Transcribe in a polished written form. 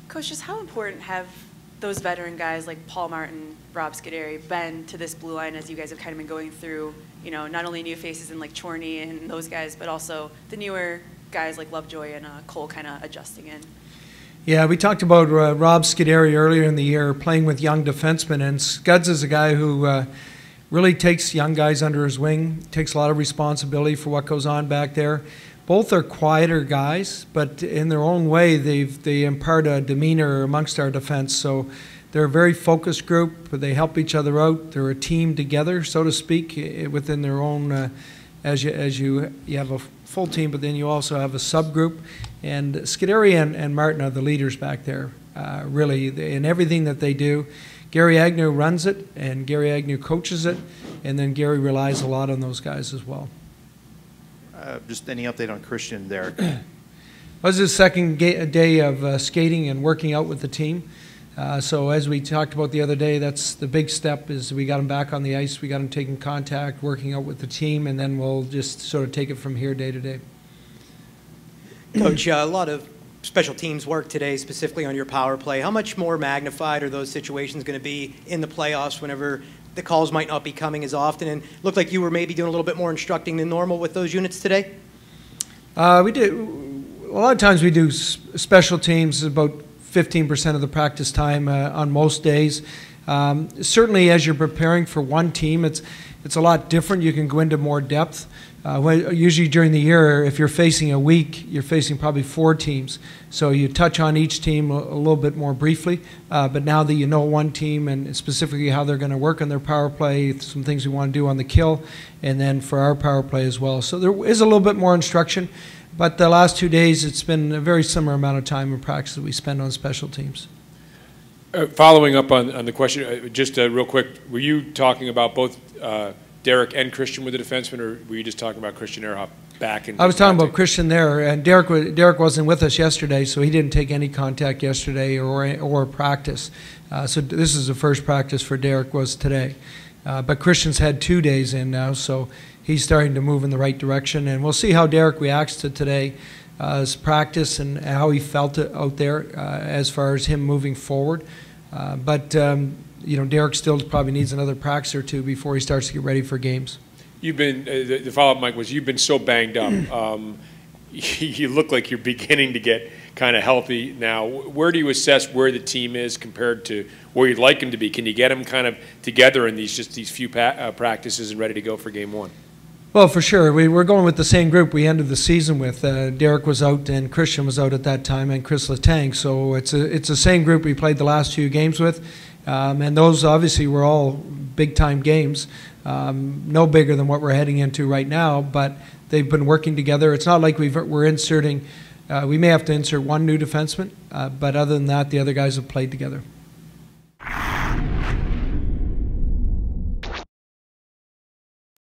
Coach, just how important have those veteran guys like Paul Martin, Rob Scuderi been to this blue line as you guys have kind of been going through, you know, not only new faces in like Chorney and those guys, but also the newer guys like Lovejoy and Cole kind of adjusting in? Yeah, we talked about Rob Scuderi earlier in the year playing with young defensemen, and Scuds is a guy who really takes young guys under his wing, takes a lot of responsibility for what goes on back there. Both are quieter guys, but in their own way, they impart a demeanor amongst our defense. So they're a very focused group. They help each other out. They're a team together, so to speak, within their own. As you have a full team, but then you also have a subgroup. And Scuderi and Martin are the leaders back there, really, in everything that they do. Gary Agnew runs it, and Gary Agnew coaches it, and then Gary relies a lot on those guys as well. Just any update on Christian there? It was his second day of skating and working out with the team. So as we talked about the other day, that's the big step, is we got him back on the ice, we got him taking contact, working out with the team, and then we'll just sort of take it from here day to day. Coach, a lot of special teams work today, specifically on your power play. How much more magnified are those situations going to be in the playoffs whenever the calls might not be coming as often? And it looked like you were maybe doing a little bit more instructing than normal with those units today? We did. A lot of times we do special teams about 15% of the practice time on most days. Certainly as you're preparing for one team, it's a lot different. You can go into more depth. Usually during the year, if you're facing a week, you're facing probably 4 teams. So you touch on each team a little bit more briefly. But now that you know one team and specifically how they're going to work on their power play, some things we want to do on the kill, and then for our power play as well. So there is a little bit more instruction. But the last 2 days, it's been a very similar amount of time in practice that we spend on special teams. Following up on the question, just real quick, were you talking about both Derek and Christian with the defenseman, or were you just talking about Christian Ehrhoff back? I was talking about Christian there, and Derek wasn't with us yesterday, so he didn't take any contact yesterday or practice. So this is the first practice for Derek was today. But Christian's had 2 days in now, so he's starting to move in the right direction, and we'll see how Derek reacts to today's practice and how he felt it out there as far as him moving forward. You know, Derek still probably needs another practice or 2 before he starts to get ready for games. You've been the follow-up, Mike, was you've been so banged up. You look like you're beginning to get kind of healthy now. Where do you assess where the team is compared to where you'd like them to be? Can you get them kind of together in these few practices and ready to go for game 1? Well, for sure. We're going with the same group we ended the season with. Derek was out and Christian was out at that time, and Chris Letang. So it's the same group we played the last 2 games with. And those obviously were all big-time games, no bigger than what we're heading into right now, but they've been working together. It's not like we're inserting, we may have to insert one new defenseman, but other than that, the other guys have played together.